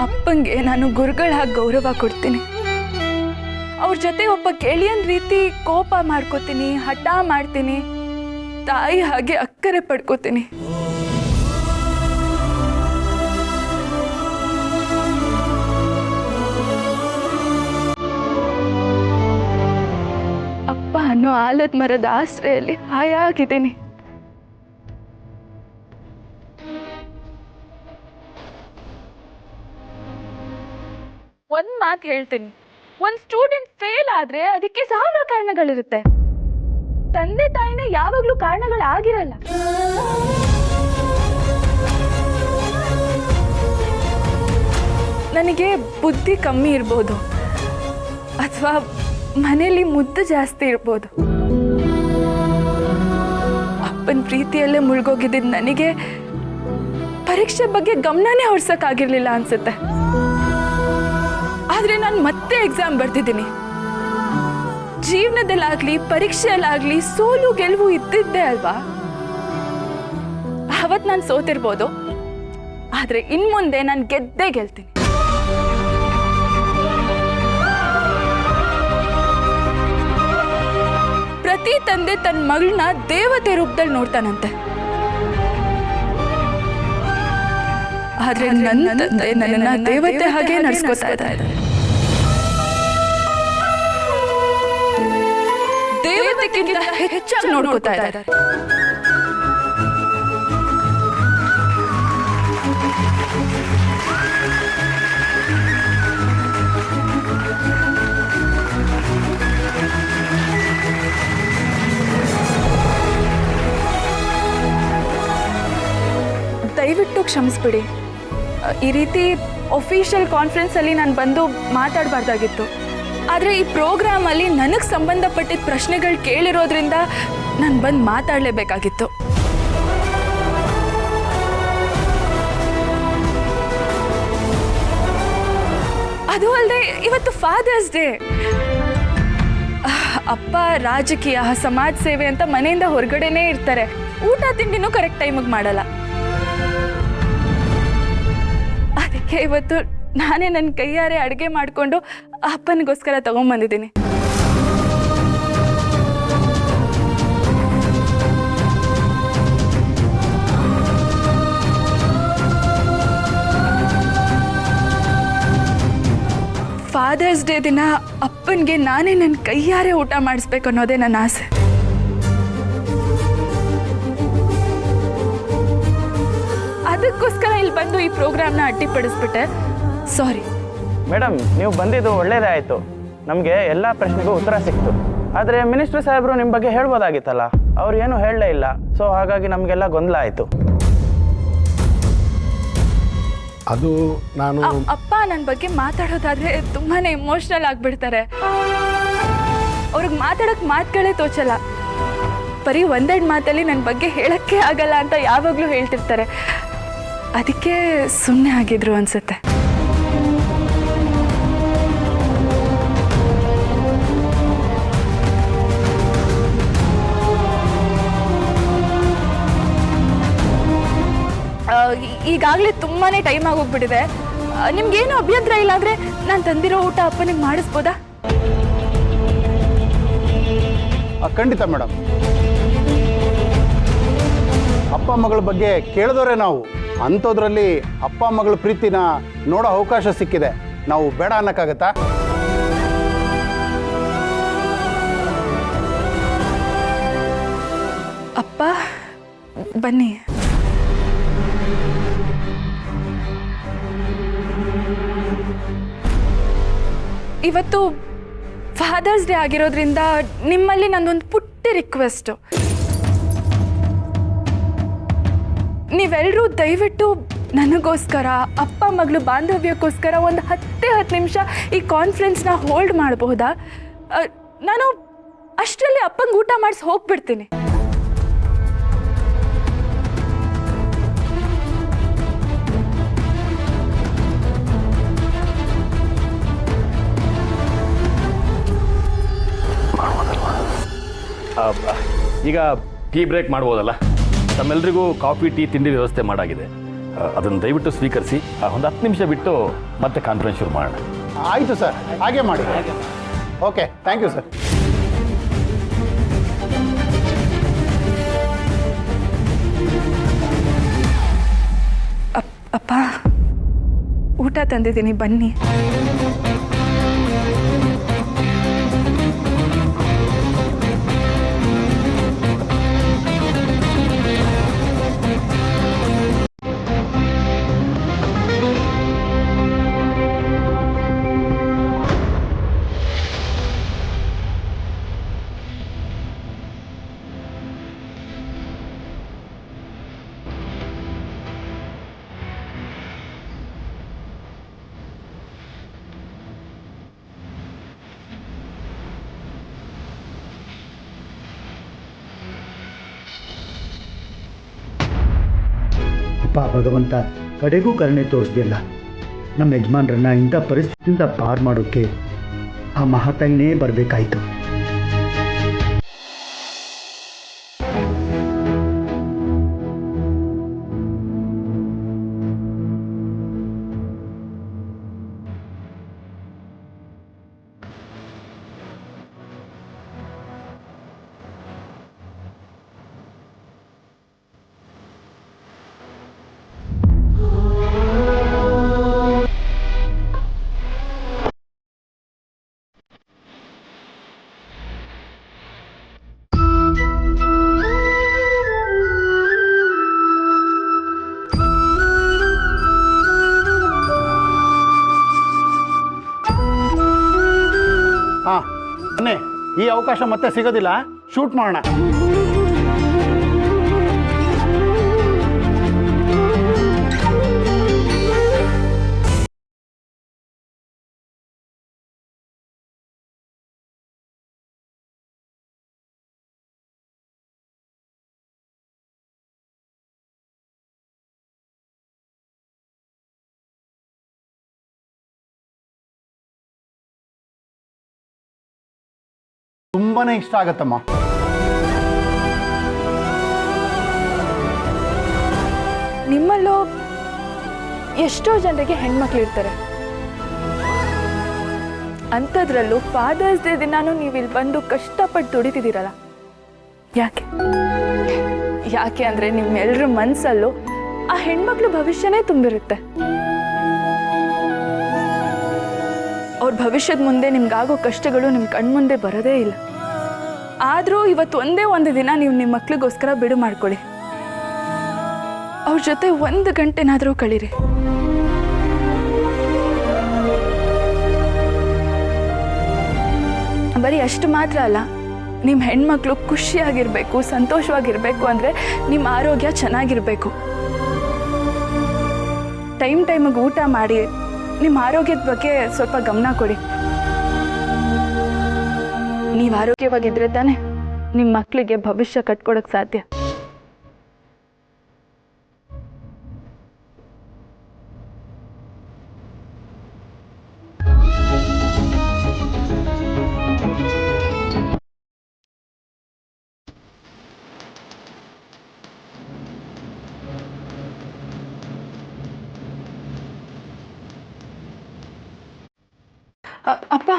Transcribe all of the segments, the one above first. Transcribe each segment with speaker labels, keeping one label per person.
Speaker 1: ಅಪ್ಪಂಗೆ ನಾನು ಗುರುಗಳಾಗಿ ಗೌರವ ಕೊಡ್ತೀನಿ. ಅವ್ರ ಜೊತೆ ಒಬ್ಬ ಗೆಳೆಯನ್ ರೀತಿ ಕೋಪ ಮಾಡ್ಕೋತೀನಿ, ಹಠ ಮಾಡ್ತೀನಿ, ತಾಯಿ ಹಾಗೆ ಅಕ್ಕರೆ ಪಡ್ಕೋತೀನಿ. ಅಪ್ಪ ಅನ್ನೋ ಆಲದ ಮರದ ಆಶ್ರಯಲ್ಲಿ ಹಾಯಾಗಿದ್ದೀನಿ. ಒಂದ್ ಮಾತು ಹೇಳ್ತೀನಿ, ಒಂದ್ ಸ್ಟೂಡೆಂಟ್ ಫೇಲ್ ಆದ್ರೆ ಅದಕ್ಕೆ ಸಾವಿರ ಕಾರಣಗಳಿರುತ್ತೆ. ತಂದೆ ತಾಯಿನ ಯಾವಾಗ್ಲೂ ಕಾರಣಗಳಾಗಿರಲ್ಲ. ನನಗೆ ಬುದ್ಧಿ ಕಮ್ಮಿ ಇರ್ಬೋದು, ಅಥವಾ ಮನೇಲಿ ಮುದ್ದು ಜಾಸ್ತಿ ಇರ್ಬೋದು. ಅಪ್ಪನ ಪ್ರೀತಿಯಲ್ಲೇ ಮುಳುಗೋಗಿದ್ದ ನನಗೆ ಪರೀಕ್ಷೆ ಬಗ್ಗೆ ಗಮನನೇ ಹೊಡ್ಸಕ್ಕಾಗಿರ್ಲಿಲ್ಲ ಅನ್ಸುತ್ತೆ. ಆದ್ರೆ ನಾನು ಮತ್ತೆ ಎಕ್ಸಾಮ್ ಬರ್ತಿದ್ದೀನಿ. ಜೀವನದಲ್ಲಾಗ್ಲಿ ಪರೀಕ್ಷೆಯಲ್ಲಾಗ್ಲಿ ಸೋಲು ಗೆಲುವು ಇದ್ದಿದ್ದೆ ಅಲ್ವಾ. ಅವತ್ ನಾನು ಸೋತಿರ್ಬೋದು, ಆದ್ರೆ ಇನ್ಮುಂದೆ ನಾನು ಗೆದ್ದೇ ಗೆಲ್ತೀನಿ. ಪ್ರತಿ ತಂದೆ ತನ್ನ ಮಗಳನ್ನ ದೇವತೆ ರೂಪದಲ್ಲಿ ನೋಡ್ತಾನಂತೆ. ಆದ್ರೆ ನನ್ನ ತಂದೆ ನನ್ನನ್ನ ದೇವತೆ ಹಾಗೆ ನಡೆಸ್ಕೊತಾ ಇದ್ದಾರೆ. ದೇವತೆಗಿಂತ ಹೆಚ್ಚಾಗಿ ನೋಡ್ಕೊತಾ ಇದ್ದಾರೆ. ದಯವಿಟ್ಟು ಕ್ಷಮಿಸ್ಬಿಡಿ. ಈ ರೀತಿ ಒಫಿಷಿಯಲ್ ಕಾನ್ಫರೆನ್ಸಲ್ಲಿ ನಾನು ಬಂದು ಮಾತಾಡಬಾರ್ದಾಗಿತ್ತು. ಆದರೆ ಈ ಪ್ರೋಗ್ರಾಮಲ್ಲಿ ನನಗೆ ಸಂಬಂಧಪಟ್ಟಿದ್ದ ಪ್ರಶ್ನೆಗಳು ಕೇಳಿರೋದ್ರಿಂದ ನಾನು ಬಂದು ಮಾತಾಡಲೇಬೇಕಾಗಿತ್ತು. ಅದು ಅಲ್ಲದೆ ಇವತ್ತು ಫಾದರ್ಸ್ ಡೇ. ಅಪ್ಪ ರಾಜಕೀಯ, ಸಮಾಜ ಸೇವೆ ಅಂತ ಮನೆಯಿಂದ ಹೊರಗಡೆನೇ ಇರ್ತಾರೆ. ಊಟ ತಿಂಡಿನೂ ಕರೆಕ್ಟ್ ಟೈಮಿಗೆ ಮಾಡಲ್ಲ. ಅದಕ್ಕೆ ಇವತ್ತು ನಾನೇ ನನ್ನ ಕೈಯಾರೆ ಅಡುಗೆ ಮಾಡಿಕೊಂಡು ಅಪ್ಪನಿಗೋಸ್ಕರ ತಗೊಂಡ್ಬಂದಿದ್ದೀನಿ. ಫಾದರ್ಸ್ ಡೇ ದಿನ ಅಪ್ಪನಿಗೆ ನಾನೇ ನನ್ನ ಕೈಯಾರೆ ಊಟ ಮಾಡಿಸ್ಬೇಕು ಅನ್ನೋದೇ ನನ್ನ ಆಸೆ. ಅದಕ್ಕೋಸ್ಕರ ಇಲ್ಲಿ ಬಂದು ಈ ಪ್ರೋಗ್ರಾಮ್ನ ಅಡ್ಡಿಪಡಿಸ್ಬಿಟ್ಟೆ. ಸಾರಿ
Speaker 2: ಮೇಡಮ್, ನೀವು ಬಂದಿದ್ದು ಒಳ್ಳೇದೇ ಆಯಿತು. ನಮಗೆ ಎಲ್ಲ ಪ್ರಶ್ನೆಗೂ ಉತ್ತರ ಸಿಕ್ತು. ಆದರೆ ಮಿನಿಸ್ಟರ್ ಸಾಹೇಬರು ನಿಮ್ಮ ಬಗ್ಗೆ ಹೇಳ್ಬೋದಾಗಿತ್ತಲ್ಲ, ಅವ್ರು ಏನೂ ಹೇಳಲೇ ಇಲ್ಲ. ಸೊ ಹಾಗಾಗಿ ನಮಗೆಲ್ಲ ಗೊಂದಲ ಆಯಿತು.
Speaker 3: ಅದು ನಾನು
Speaker 1: ಅಪ್ಪ ನನ್ನ ಬಗ್ಗೆ ಮಾತಾಡೋದಾದ್ರೆ ತುಂಬಾನೇ ಇಮೋಷ್ನಲ್ ಆಗಿಬಿಡ್ತಾರೆ. ಅವ್ರಿಗೆ ಮಾತಾಡೋಕ್ಕೆ ಮಾತುಗಳೇ ತೋಚಲ್ಲ. ಬರೀ ಒಂದೆರಡು ಮಾತಲ್ಲಿ ನನ್ನ ಬಗ್ಗೆ ಹೇಳೋಕ್ಕೆ ಆಗಲ್ಲ ಅಂತ ಯಾವಾಗಲೂ ಹೇಳ್ತಿರ್ತಾರೆ. ಅದಕ್ಕೆ ಸುಮ್ಮನೆ ಆಗಿದ್ರು ಅನ್ಸುತ್ತೆ. ಈಗಾಗಲೇ ತುಂಬಾ ಟೈಮ್ ಆಗೋಗ್ಬಿಟ್ಟಿದೆ. ನಿಮ್ಗೇನು ಅಭ್ಯಂತರ ಇಲ್ಲ ಅಂದರೆ ನಾನು ತಂದಿರೋ ಊಟ ಅಪ್ಪನಿಗೆ ಮಾಡಿಸ್ಬೋದಾ?
Speaker 3: ಖಂಡಿತ ಮೇಡಮ್. ಅಪ್ಪ ಮಗಳ ಬಗ್ಗೆ ಕೇಳಿದವರೇ ನಾವು. ಅಂಥದ್ರಲ್ಲಿ ಅಪ್ಪ ಮಗಳ ಪ್ರೀತಿನ ನೋಡೋ ಅವಕಾಶ ಸಿಕ್ಕಿದೆ. ನಾವು ಬೇಡ ಅನ್ನಕ್ಕಾಗತ್ತಾ?
Speaker 1: ಅಪ್ಪ ಬನ್ನಿ. ಇವತ್ತು ಫಾದರ್ಸ್ ಡೇ ಆಗಿರೋದ್ರಿಂದ ನಿಮ್ಮಲ್ಲಿ ನಂದೊಂದು ಪುಟ್ಟ ರಿಕ್ವೆಸ್ಟು. ನೀವೆಲ್ಲರೂ ದಯವಿಟ್ಟು ನನಗೋಸ್ಕರ, ಅಪ್ಪ ಮಗಳು ಬಾಂಧವ್ಯಕ್ಕೋಸ್ಕರ ಒಂದು 10 ನಿಮಿಷ ಈ ಕಾನ್ಫರೆನ್ಸ್ನ ಹೋಲ್ಡ್ ಮಾಡಬಹುದಾ? ನಾನು ಅಷ್ಟರಲ್ಲಿ ಅಪ್ಪಂಗೆ ಊಟ ಮಾಡಿಸಿ ಹೋಗ್ಬಿಡ್ತೀನಿ.
Speaker 4: ಈಗ ಟೀ ಬ್ರೇಕ್ ಮಾಡ್ಬೋದಲ್ಲ? ತಮ್ಮೆಲ್ಲರಿಗೂ ಕಾಫಿ ಟೀ ತಿಂಡಿ ವ್ಯವಸ್ಥೆ ಮಾಡಾಗಿದೆ. ಅದನ್ನು ದಯವಿಟ್ಟು ಸ್ವೀಕರಿಸಿ. ಒಂದು 10 ನಿಮಿಷ ಬಿಟ್ಟು ಮತ್ತೆ ಕಾನ್ಫರೆನ್ಸ್ ಶುರು ಮಾಡೋಣ.
Speaker 3: ಆಯಿತು ಸರ್, ಹಾಗೆ ಮಾಡಿ. Okay, thank you sir.
Speaker 1: ಅಪ್ಪ, ಊಟ ತಂದಿದ್ದೀನಿ, ಬನ್ನಿ.
Speaker 5: ಅಪ್ಪ ಭಗವಂತ, ಕಡೆಗೂ ಕರುಣೆ ತೋರಿಸ್ದಿಲ್ಲ. ನಮ್ಮ ಯಜಮಾನ್ರನ್ನ ಇಂಥ ಪರಿಸ್ಥಿತಿಯಿಂದ ಪಾರು ಮಾಡೋಕ್ಕೆ ಆ ಮಹಾತಾಯಿನೇ ಬರಬೇಕಾಯ್ತು.
Speaker 3: ಹಾಂ, ಬನ್ನಿ. ಈ ಅವಕಾಶ ಮತ್ತೆ ಸಿಗೋದಿಲ್ಲ, ಶೂಟ್ ಮಾಡೋಣ. ತುಂಬಾನೇ ಇಷ್ಟ ಆಗತ್ತಮ್ಮ.
Speaker 1: ನಿಮ್ಮಲ್ಲೂ ಎಷ್ಟೋ ಜನರಿಗೆ ಹೆಣ್ಮಕ್ಳು ಇರ್ತಾರೆ. ಅಂಥದ್ರಲ್ಲೂ ಫಾದರ್ಸ್ ಡೇ ದಿನಾನು ನೀವು ಇಲ್ಲಿ ಬಂದು ಕಷ್ಟಪಟ್ಟು ದುಡಿತಿದ್ದೀರಲ್ಲ, ಯಾಕೆ ಅಂದರೆ ನಿಮ್ಮೆಲ್ಲರ ಮನಸ್ಸಲ್ಲೂ ಆ ಹೆಣ್ಮಕ್ಳು ಭವಿಷ್ಯನೇ ತುಂಬಿರುತ್ತೆ. ಅವ್ರ ಭವಿಷ್ಯದ ಮುಂದೆ ನಿಮ್ಗಾಗೋ ಕಷ್ಟಗಳು ನಿಮ್ಮ ಕಣ್ಮುಂದೆ ಬರೋದೇ ಇಲ್ಲ. ಆದರೂ ಇವತ್ತು ಒಂದೇ ಒಂದು ದಿನ ನೀವು ನಿಮ್ಮ ಮಕ್ಳಿಗೋಸ್ಕರ ಬಿಡು ಮಾಡ್ಕೊಳ್ಳಿ. ಅವ್ರ ಜೊತೆ 1 ಗಂಟೆನಾದರೂ ಕಳೀರಿ. ಬರೀ ಅಷ್ಟು ಮಾತ್ರ ಅಲ್ಲ, ನಿಮ್ಮ ಹೆಣ್ಮಕ್ಳು ಖುಷಿಯಾಗಿರಬೇಕು, ಸಂತೋಷವಾಗಿರಬೇಕು ಅಂದರೆ ನಿಮ್ಮ ಆರೋಗ್ಯ ಚೆನ್ನಾಗಿರಬೇಕು. ಟೈಮಿಗೆ ಊಟ ಮಾಡಿ ನಿಮ್ಮ ಆರೋಗ್ಯದ ಬಗ್ಗೆ ಸ್ವಲ್ಪ ಗಮನ ಕೊಡಿ. ನೀವು ಆರೋಗ್ಯವಾಗಿದ್ದರೆ ತಾನೇ ನಿಮ್ಮ ಮಕ್ಕಳಿಗೆ ಭವಿಷ್ಯ ಕಟ್ಕೊಡಕ್ಕೆ ಸಾಧ್ಯ. ಅಪ್ಪ,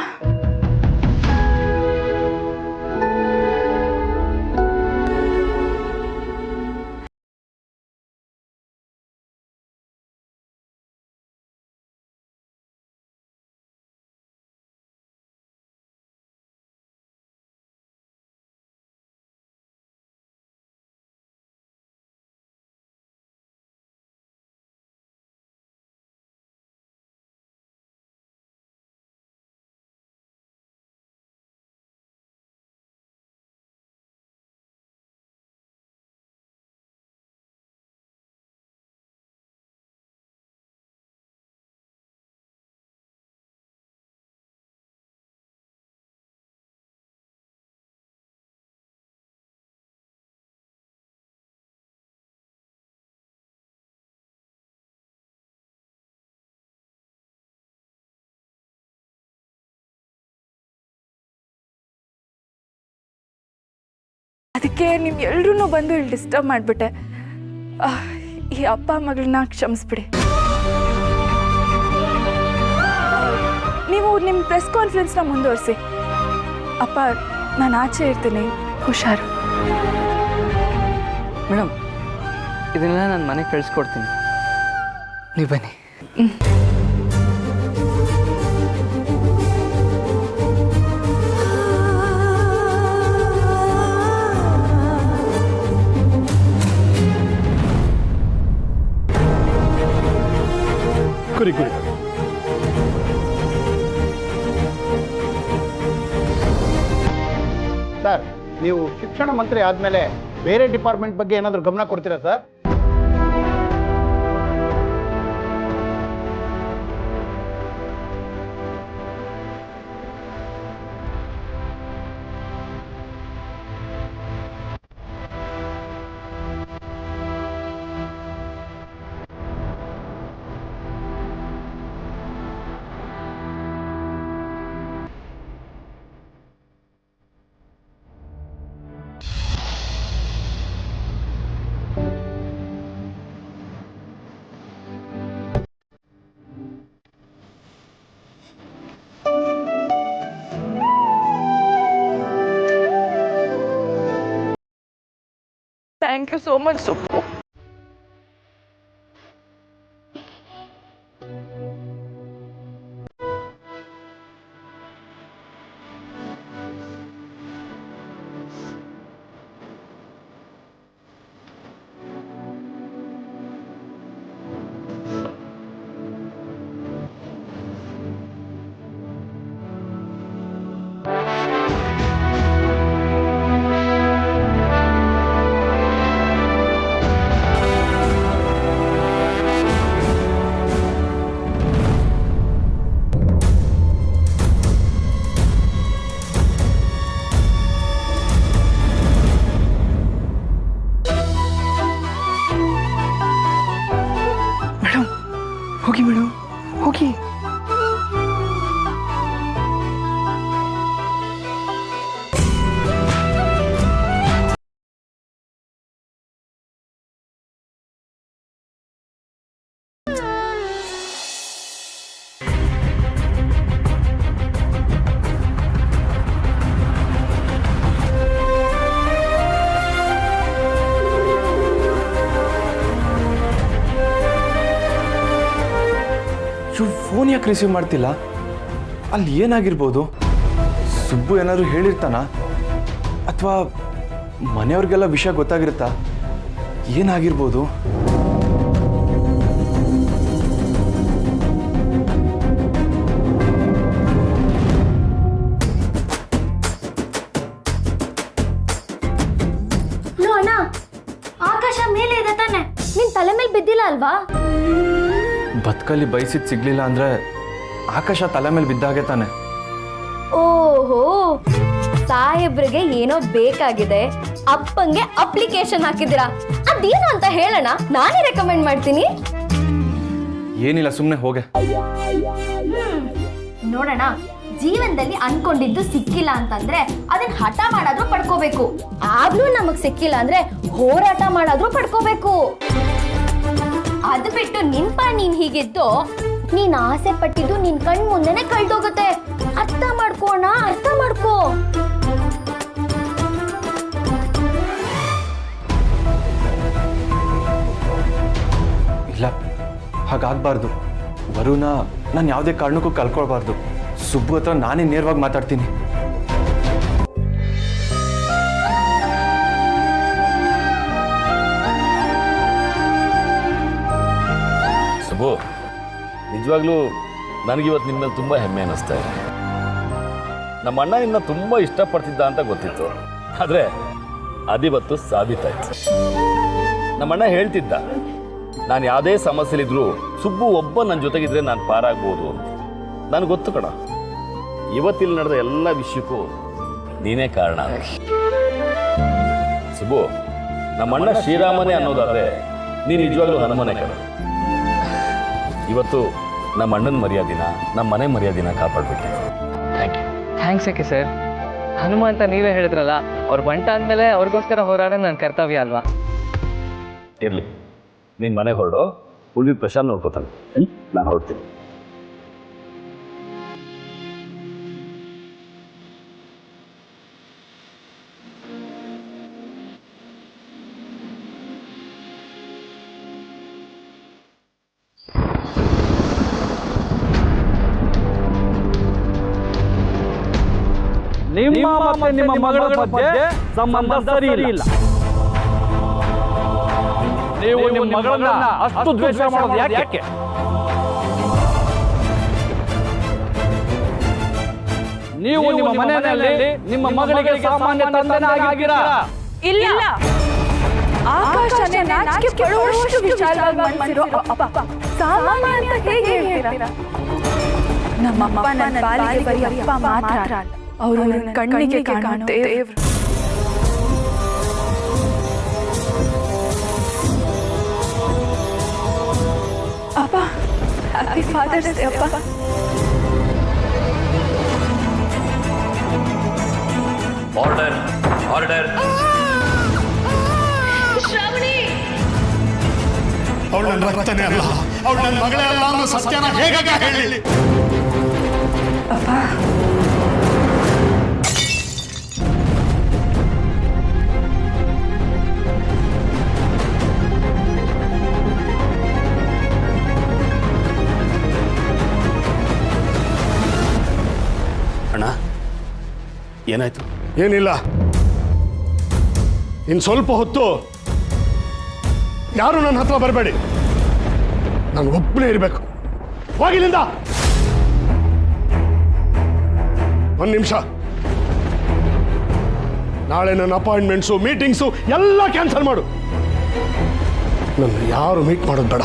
Speaker 1: ಅದಕ್ಕೆ ನೀವು ಎಲ್ಲರೂ ಬಂದು ಇಲ್ಲಿ ಡಿಸ್ಟರ್ಬ್ ಮಾಡಿಬಿಟ್ಟೆ. ಈ ಅಪ್ಪ ಮಗಳನ್ನ ಕ್ಷಮಿಸ್ಬಿಡಿ. ನೀವು ನಿಮ್ಮ ಪ್ರೆಸ್ ಕಾನ್ಫರೆನ್ಸ್ನ ಮುಂದುವರಿಸಿ. ಅಪ್ಪ, ನಾನು ಆಚೆ ಇರ್ತೀನಿ, ಹುಷಾರು.
Speaker 6: ಮೇಡಮ್, ಇದನ್ನೆಲ್ಲ ನಾನು ಮನೆಗೆ ಕಳಿಸ್ಕೊಡ್ತೀನಿ, ನೀವು ಬನ್ನಿ.
Speaker 4: ಕುರಿ ಕುರಿ
Speaker 3: ಸರ್, ನೀವು ಶಿಕ್ಷಣ ಮಂತ್ರಿ ಆದಮೇಲೆ ಬೇರೆ ಡಿಪಾರ್ಟ್ಮೆಂಟ್ ಬಗ್ಗೆ ಏನಾದರೂ ಗಮನ ಕೊಡ್ತೀರಾ sir?
Speaker 1: Thank you so much Subbu.
Speaker 6: ಹೋಗಿ ಮೇಡಮ್, ಹೋಗಿ.
Speaker 7: ಫೋನ್ ಯಾಕೆ ರಿಸೀವ್ ಮಾಡ್ತಿಲ್ಲ? ಅಲ್ಲಿ ಏನಾಗಿರ್ಬೋದು? ಸುಬ್ಬು ಏನಾದರೂ ಹೇಳಿರ್ತಾನ? ಅಥವಾ ಮನೆಯವ್ರಿಗೆಲ್ಲ ವಿಷಯ ಗೊತ್ತಾಗಿರುತ್ತಾ? ಏನಾಗಿರ್ಬೋದು?
Speaker 8: ಅಣ್ಣ, ಆಕಾಶ ಮೇಲೆ ಇದೆ ತಾನೆ, ನಿನ್ ತಲೆ ಮೇಲೆ ಬಿದ್ದಿಲ್ಲ ಅಲ್ವಾ?
Speaker 7: ಬದುಕಲ್ಲಿ ಬಯಸಿದ್ ಸಿಗ್ಲಿಲ್ಲ ಅಂದ್ರೆ ಆಕಾಶ ತಲೆ ಮೇಲೆ ಬಿದ್ದಾಗೆ ತಾನೆ.
Speaker 8: ಓಹೋ, ಸಾಹೇಬ್ರಿಗೆ ಏನೋ ಬೇಕಾಗಿದೆ, ಅಪ್ಪಂಗೆ ಅಪ್ಲಿಕೇಶನ್ ಹಾಕಿದ್ದೀರಾ. ಅದೇನು ಅಂತ ಹೇಳೋಣ, ನಾನೇ ರೆಕಮೆಂಡ್ ಮಾಡ್ತೀನಿ.
Speaker 7: ಏನಿಲ್ಲ, ಸುಮ್ಮನೆ ಹೋಗೆ.
Speaker 8: ನೋಡೋಣ, ಜೀವನದಲ್ಲಿ ಅನ್ಕೊಂಡಿದ್ದು ಸಿಕ್ಕಿಲ್ಲ ಅಂತಂದ್ರೆ ಅದನ್ನ ಹಠ ಮಾಡಾದ್ರೂ ಪಡ್ಕೋಬೇಕು. ಆಗ್ಲೂ ನಮಗ್ ಸಿಕ್ಕಿಲ್ಲ ಅಂದ್ರೆ ಹೋರಾಟ ಮಾಡಾದ್ರೂ ಪಡ್ಕೋಬೇಕು. ಅದು ಬಿಟ್ಟು ನಿನ್ಪ ನೀನ್ ಹೀಗಿದ್ದು, ನೀನ್ ಆಸೆ ಪಟ್ಟಿದ್ದು ನಿನ್ ಕಣ್ ಮುಂದೆನೆ ಕಳ್ದೋಗುತ್ತೆ. ಅರ್ಥ ಮಾಡ್ಕೋಣ, ಅರ್ಥ ಮಾಡ್ಕೋ.
Speaker 7: ಇಲ್ಲ, ಹಾಗಾಗಬಾರ್ದು. ವರುಣ ನಾನು ಯಾವುದೇ ಕಾರಣಕ್ಕೂ ಕಳ್ಕೊಳ್ಬಾರ್ದು. ಸುಬ್ಬು ಹತ್ರ ನಾನೇ ನೇರವಾಗಿ ಮಾತಾಡ್ತೀನಿ.
Speaker 4: ಸುಬ್ಬು, ನಿಜವಾಗ್ಲೂ ನನಗಿವತ್ತು ನಿಮ್ಮ ಮೇಲೆ ತುಂಬ ಹೆಮ್ಮೆ ಅನ್ನಿಸ್ತಾ ಇದೆ. ನಮ್ಮ ಅಣ್ಣ ನಿನ್ನ ತುಂಬ ಇಷ್ಟಪಡ್ತಿದ್ದ ಅಂತ ಗೊತ್ತಿತ್ತು, ಆದರೆ ಅದಿವತ್ತು ಸಾಬೀತಾಯ್ತು. ನಮ್ಮಣ್ಣ ಹೇಳ್ತಿದ್ದ, ನಾನು ಯಾವುದೇ ಸಮಸ್ಯೆಲಿದ್ರೂ ಸುಬ್ಬು ಒಬ್ಬ ನನ್ನ ಜೊತೆಗಿದ್ರೆ ನಾನು ಪಾರಾಗ್ಬೋದು ಅಂತ. ನನಗೆ ಗೊತ್ತು ಕಣ, ಇವತ್ತಿಲ್ಲಿ ನಡೆದ ಎಲ್ಲ ವಿಷಯಕ್ಕೂ ನೀನೇ ಕಾರಣ. ಸುಬ್ಬು, ನಮ್ಮಣ್ಣ ಶ್ರೀರಾಮನೇ ಅನ್ನೋದಾದರೆ ನೀನು ನಿಜವಾಗ್ಲೂ ಹನುಮನೆ ಕಣ. ಇವತ್ತು ನಮ್ಮ ಅಣ್ಣನ ಮರ್ಯಾದಿನ, ನಮ್ಮ ಮನೆ ಮರ್ಯಾದಿನ ಕಾಪಾಡಬೇಕಿತ್ತು. Thank you.
Speaker 6: ಥ್ಯಾಂಕ್ಸ್ ಯಾಕೆ ಸರ್? ಹನುಮ ಅಂತ ನೀವೇ ಹೇಳಿದ್ರಲ್ಲ, ಅವ್ರು ಬಂಟ ಅಂದಮೇಲೆ ಅವ್ರಿಗೋಸ್ಕರ ಹೋರಾಡೋ ನನ್ನ ಕರ್ತವ್ಯ ಅಲ್ವಾ?
Speaker 4: ಇರಲಿ, ನೀನು ಮನೆಗೆ ಹೊರಡು, ಉಳ್ವಿ ಪ್ರಶಾಂತ್ ನೋಡ್ಕೋತಾನೆ. ನಾನು ಹೊರಡ್ತೀನಿ.
Speaker 9: ನಿಮ್ಮ ಮತ್ತೆ ನಿಮ್ಮ ಮಗಳ ಮಧ್ಯೆ ಸಂಬಂಧ ಸರಿ ಇಲ್ಲ. ನೀವು ನಿಮ್ಮ ಮಗಳನ್ನ ಅಷ್ಟು ದ್ವೇಷ ಮಾಡೋದು ಯಾಕೆ? ನೀವು ನಿಮ್ಮ ಮನೆಯಲ್ಲಿ ನಿಮ್ಮ ಮಗಳಿಗೆ ಸಾಮಾನ್ಯ ತಂದೆನೇ ಆಗಿದ್ದೀರಾ.
Speaker 1: ಇಲ್ಲ, ಆಕಾಶನೇ ನಾಚಿಕೆ ಪಡುವಷ್ಟು ವಿಚಾರವಾಗಿ ಮನಸ್ಸಿರೋ ಅಪ್ಪ ಸಾಮಾನ್ಯ ಅಂತ ಹೇಗೆ ಹೇಳ್ತೀರಾ? ನಮ್ಮಪ್ಪ ನನ್ನ ಪಾಲಿಗೆ ಬರೀ ಅಪ್ಪ ಮಾತ್ರ, ಅವರು ನನ್ನ ಕಣ್ಣಿಗೆ ಕಾಣೋ ದೇವ್ರು. ಅಪ್ಪ, ಹ್ಯಾಪಿ ಫಾದರ್ಸ್ ಡೇ ಅಪ್ಪ.
Speaker 4: Order, order.
Speaker 10: ಅವಳು ನನ್ನ ರಕ್ತನೇ ಅಲ್ಲ, ಅವಳು ನನ್ನ ಮಗಳೇ ಅಲ್ಲ ಅನ್ನೋ ಸತ್ಯನ ಹೇಗಾಗ ಹೇಳಿ?
Speaker 1: ಅಪ್ಪ,
Speaker 10: ಅಣ್ಣ, ಏನಾಯ್ತು? ಏನಿಲ್ಲ, ಇನ್ನು ಸ್ವಲ್ಪ ಹೊತ್ತು ಯಾರು ನನ್ನ ಹತ್ರ ಬರಬೇಡಿ. ನಾನು ಒಬ್ಬನೇ ಇರಬೇಕು. ಹೋಗಿಲ್ಲಿಂದ. ಒಂದು ನಿಮಿಷ. ನಾಳೆ ನನ್ನ ಅಪಾಯಿಂಟ್ಮೆಂಟ್ಸು, ಮೀಟಿಂಗ್ಸು ಎಲ್ಲ ಕ್ಯಾನ್ಸಲ್ ಮಾಡು. ನನ್ನ ಯಾರು ಮೀಟ್ ಮಾಡೋದು ಬೇಡ.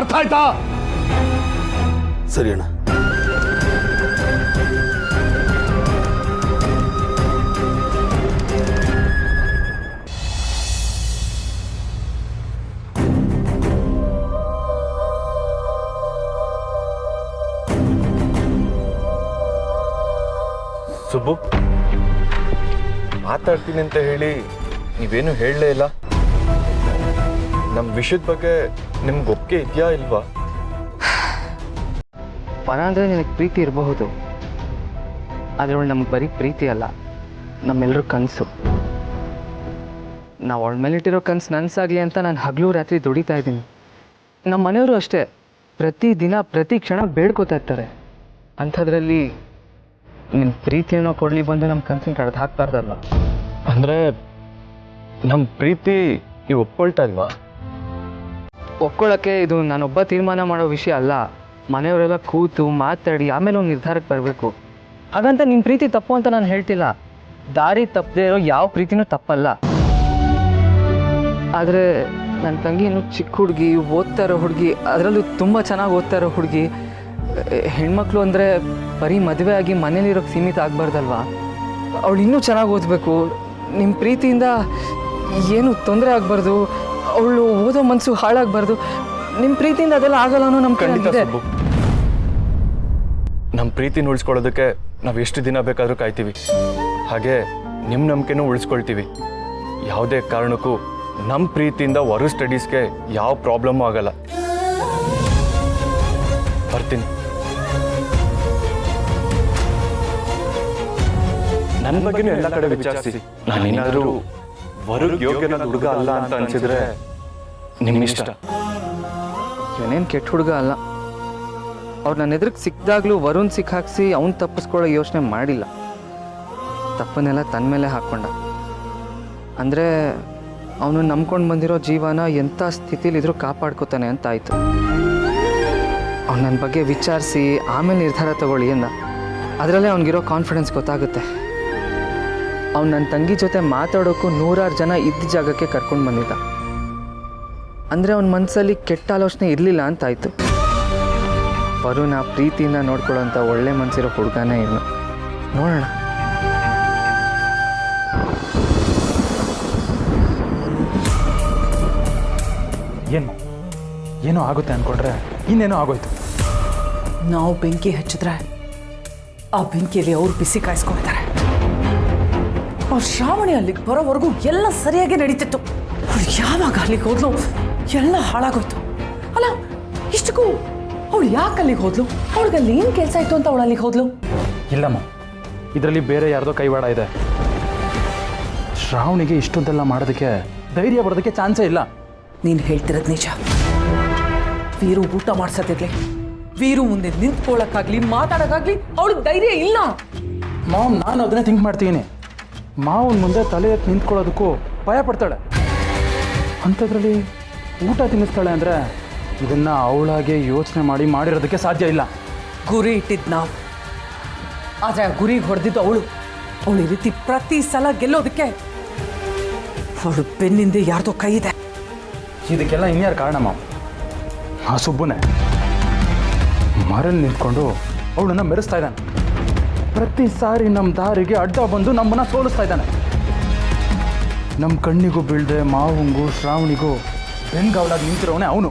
Speaker 10: ಅರ್ಥ ಆಯ್ತಾ? ಸರಿ ಅಣ್ಣ.
Speaker 7: ಸುಬ್ಬು, ಮಾತಾಡ್ತೀನಿ ಅಂತ ಹೇಳಿ ನೀವೇನು ಹೇಳಲೇ ಇಲ್ಲ. ನಮ್ಮ ವಿಷಯದ ಬಗ್ಗೆ ನಿಮ್ಗೆ ಒಪ್ಪಿಗೆ ಇದೆಯಾ ಇಲ್ವಾ?
Speaker 6: ಪರ ಅಂದರೆ ನಿನಗೆ ಪ್ರೀತಿ ಇರಬಹುದು, ಆದರೆ ಅವಳು ನಮ್ಗೆ ಬರೀ ಪ್ರೀತಿ ಅಲ್ಲ, ನಮ್ಮೆಲ್ಲರೂ ಕನಸು. ನಾವು ಅವಳ ಮೇಲಿಟ್ಟಿರೋ ಕನಸು ನನಸಾಗಲಿ ಅಂತ ನಾನು ಹಗಲು ರಾತ್ರಿ ದುಡಿತಾ ಇದ್ದೀನಿ. ನಮ್ಮ ಮನೆಯವರು ಅಷ್ಟೇ, ಪ್ರತಿದಿನ ಪ್ರತಿ ಕ್ಷಣ ಬೇಡ್ಕೋತಾ ಇರ್ತಾರೆ. ಅಂಥದ್ರಲ್ಲಿ ನಿನ್ನ ಪ್ರೀತಿಯನ್ನು ಕೊಡಲಿ ಬಂದು ನಮ್ಮ ಕನಸಿನ ಕಡ್ದು ಹಾಕ್ಬಾರ್ದಲ್ವ?
Speaker 7: ಅಂದರೆ ನಮ್ಮ ಪ್ರೀತಿ ನೀವು ಒಪ್ಕೊಳ್ತಾ ಇಲ್ವಾ?
Speaker 6: ಒಪ್ಕೊಳ್ಳೋಕ್ಕೆ ಇದು ನಾನೊಬ್ಬ ತೀರ್ಮಾನ ಮಾಡೋ ವಿಷಯ ಅಲ್ಲ. ಮನೆಯವರೆಲ್ಲ ಕೂತು ಮಾತಾಡಿ ಆಮೇಲೆ ಒಂದು ನಿರ್ಧಾರಕ್ಕೆ ಬರಬೇಕು. ಹಾಗಂತ ನಿನ್ನ ಪ್ರೀತಿ ತಪ್ಪು ಅಂತ ನಾನು ಹೇಳ್ತಿಲ್ಲ. ದಾರಿ ತಪ್ಪದೇ ಇರೋ ಯಾವ ಪ್ರೀತಿನೂ ತಪ್ಪಲ್ಲ. ಆದರೆ ನನ್ನ ತಂಗಿ ಇನ್ನೂ ಚಿಕ್ಕ ಹುಡುಗಿ, ಓದ್ತಾ ಇರೋ ಹುಡುಗಿ, ಅದರಲ್ಲೂ ತುಂಬ ಚೆನ್ನಾಗಿ ಓದ್ತಾ ಇರೋ ಹುಡುಗಿ. ಹೆಣ್ಮಕ್ಳು ಅಂದರೆ ಬರೀ ಮದುವೆ ಆಗಿ ಮನೇಲಿರೋಕ್ಕೆ ಸೀಮಿತ ಆಗಬಾರ್ದಲ್ವಾ? ಅವಳು ಇನ್ನೂ ಚೆನ್ನಾಗಿ ಓದಬೇಕು. ನಿಮ್ಮ ಪ್ರೀತಿಯಿಂದ ಏನು ತೊಂದರೆ ಆಗಬಾರ್ದು, ಅವಳು ಓದೋ ಮನಸ್ಸು ಹಾಳಾಗಬಾರ್ದು. ನಿಮ್ಮ ಪ್ರೀತಿಯಿಂದ ಅದೆಲ್ಲ ಆಗಲ್ಲ ಅನ್ನೋ ನಮ್ಮ
Speaker 7: ಖಂಡಿತ
Speaker 6: ಕಡೆ.
Speaker 7: ಸುಬ್ಬು, ನಮ್ಮ ಪ್ರೀತಿ ಉಳಿಸ್ಕೊಳ್ಳೋದಕ್ಕೆ ನಾವು ಎಷ್ಟು ದಿನ ಬೇಕಾದರೂ ಕಾಯ್ತೀವಿ. ಹಾಗೆ ನಿಮ್ಮ ನಂಬಿಕೆನೂ ಉಳಿಸ್ಕೊಳ್ತೀವಿ. ಯಾವುದೇ ಕಾರಣಕ್ಕೂ ನಮ್ಮ ಪ್ರೀತಿಯಿಂದ ಹೊರ ಸ್ಟಡೀಸ್ಗೆ ಯಾವ ಪ್ರಾಬ್ಲಮ್ಮು ಆಗಲ್ಲ. ಬರ್ತೀನಿ. ನನ್ನ ಬಗ್ಗೆನೂ ಎಲ್ಲ ಕಡೆ ವಿಚಾರಿಸಿ. ನಾನೇನಾದರೂ ಹೊರಗೆ ಯೋಗ್ಯನ ಹುಡುಗ ಅಲ್ಲ ಅಂತ ಅನ್ಸಿದ್ರೆ ನಿಮ್ಮ ಇಷ್ಟ.
Speaker 6: ಇವನೇನು ಕೆಟ್ಟ ಹುಡುಗ ಅಲ್ಲ. ಅವ್ರು ನನ್ನ ಎದುರಿಗೆ ಸಿಕ್ಕಿದಾಗಲೂ ವರುಣ್ ಸಿಕ್ಕಾಕ್ಸಿ ಅವ್ನು ತಪ್ಪಿಸ್ಕೊಳ್ಳೋ ಯೋಚನೆ ಮಾಡಿಲ್ಲ. ತಪ್ಪನ್ನೆಲ್ಲ ತನ್ನ ಮೇಲೆ ಹಾಕ್ಕೊಂಡ. ಅಂದರೆ ಅವನು ನಂಬ್ಕೊಂಡು ಬಂದಿರೋ ಜೀವನ ಎಂಥ ಸ್ಥಿತಿಲಿದ್ರೂ ಕಾಪಾಡ್ಕೋತಾನೆ ಅಂತ ಆಯಿತು. ಅವ್ನು ನನ್ನ ಬಗ್ಗೆ ವಿಚಾರಿಸಿ ಆಮೇಲೆ ನಿರ್ಧಾರ ತಗೊಳ್ಳಿ ಅಂದ. ಅದರಲ್ಲೇ ಅವ್ನಿಗಿರೋ ಕಾನ್ಫಿಡೆನ್ಸ್ ಗೊತ್ತಾಗುತ್ತೆ. ಅವ್ನು ನನ್ನ ತಂಗಿ ಜೊತೆ ಮಾತಾಡೋಕ್ಕೂ 100 ಜನ ಇದ್ದ ಜಾಗಕ್ಕೆ ಕರ್ಕೊಂಡು ಬಂದಿದ್ದ. ಅಂದರೆ ಅವನ ಮನಸ್ಸಲ್ಲಿ ಕೆಟ್ಟ ಆಲೋಚನೆ ಇರಲಿಲ್ಲ ಅಂತಾಯಿತು. ವರುಣ ಪ್ರೀತಿಯಿಂದ ನೋಡ್ಕೊಳ್ಳೋಂಥ ಒಳ್ಳೆ ಮನಸ್ಸಿರೋ ಹುಡುಗನೇ ಇವನು. ನೋಡೋಣ.
Speaker 9: ಏನೋ ಆಗುತ್ತೆ ಅಂದ್ಕೊಂಡ್ರೆ ಇನ್ನೇನೋ ಆಗೋಯ್ತು.
Speaker 11: ನಾವು ಬೆಂಕಿ ಹಚ್ಚಿದ್ರೆ ಆ ಬೆಂಕಿಯಲ್ಲಿ ಅವ್ರು ಬಿಸಿ ಕಾಯಿಸ್ಕೊಳ್ತಾರೆ. ಅವ್ರು ಶ್ರಾವಣಿ ಅಲ್ಲಿಗೆ ಬರೋವರೆಗೂ ಎಲ್ಲ ಸರಿಯಾಗಿ ನಡೀತಿತ್ತು. ಅವ್ರು ಯಾವಾಗ ಅಲ್ಲಿಗೆ ಹೋದ್ಲು ಎಲ್ಲ ಹಾಳಾಗೋಯ್ತು. ಅಲ್ಲ ಇಷ್ಟಕ್ಕೂ ಅವಳು ಯಾಕೆ ಅಲ್ಲಿಗೆ ಹೋದ್ಲು? ಅವಳಿಗಲ್ಲಿ ಏನು ಕೆಲಸ ಇತ್ತು ಅಂತ ಅವಳು ಅಲ್ಲಿಗೆ ಹೋದ್ಲು?
Speaker 12: ಇಲ್ಲಮ್ಮ, ಇದರಲ್ಲಿ ಬೇರೆ ಯಾರ್ದೋ ಕೈವಾಡ ಇದೆ. ಶ್ರಾವಣಿಗೆ ಇಷ್ಟೊಂದೆಲ್ಲ ಮಾಡೋದಕ್ಕೆ ಧೈರ್ಯ ಬರೋದಕ್ಕೆ ಚಾನ್ಸೇ ಇಲ್ಲ.
Speaker 11: ನೀನು ಹೇಳ್ತಿರೋದು ನಿಜ. ವೀರು ಊಟ ಮಾಡ್ಸೋದಿರ್ಲಿ, ವೀರು ಮುಂದೆ ನಿಂತ್ಕೊಳ್ಳೋಕ್ಕಾಗ್ಲಿ ಮಾತಾಡೋಕ್ಕಾಗ್ಲಿ ಅವಳಿಗೆ ಧೈರ್ಯ ಇಲ್ಲ.
Speaker 12: ಮಾಮ್, ನಾನು ಅದನ್ನೇ ಥಿಂಕ್ ಮಾಡ್ತೀನಿ. ಮಾವನ ಮುಂದೆ ತಲೆ ಎತ್ತಿ ನಿಂತ್ಕೊಳ್ಳೋದಕ್ಕೂ ಭಯ ಪಡ್ತಾಳೆ. ಅಂಥದ್ರಲ್ಲಿ ಊಟ ತಿನ್ನಿಸ್ತಾಳೆ ಅಂದರೆ ಇದನ್ನು ಅವಳಾಗೆ ಯೋಚನೆ ಮಾಡಿರೋದಕ್ಕೆ ಸಾಧ್ಯ ಇಲ್ಲ.
Speaker 11: ಗುರಿ ಇಟ್ಟಿದ್ದು ನಾವು, ಆದರೆ ಆ ಗುರಿಗೆ ಹೊಡೆದಿದ್ದು ಅವಳು. ಅವಳು ಈ ರೀತಿ ಪ್ರತಿ ಸಲ ಗೆಲ್ಲೋದಕ್ಕೆ ಅವಳು ಬೆನ್ನಿಂದ ಯಾರ್ದೋ ಕೈ ಇದೆ.
Speaker 12: ಇದಕ್ಕೆಲ್ಲ ಇನ್ಯಾರು ಕಾರಣ ಮಾಮ್? ಆ ಸುಬ್ಬನೇ ಮರಲ್ಲಿ ನಿಂತ್ಕೊಂಡು ಅವಳನ್ನು ಮೆರೆಸ್ತಾ ಇದ್ದಾನೆ. ಪ್ರತಿ ಸಾರಿ ನಮ್ಮ ದಾರಿಗೆ ಅಡ್ಡ ಬಂದು ನಮ್ಮನ್ನು ಸೋಲಿಸ್ತಾ ಇದ್ದಾನೆ. ನಮ್ಮ ಕಣ್ಣಿಗೂ ಬೀಳದೆ ಮಾವಂಗೂ ಶ್ರಾವಣಿಗೂ ಬೆನ್ಗಾವಲಾಗಿ ನಿಂತಿರೋವನೇ ಅವನು.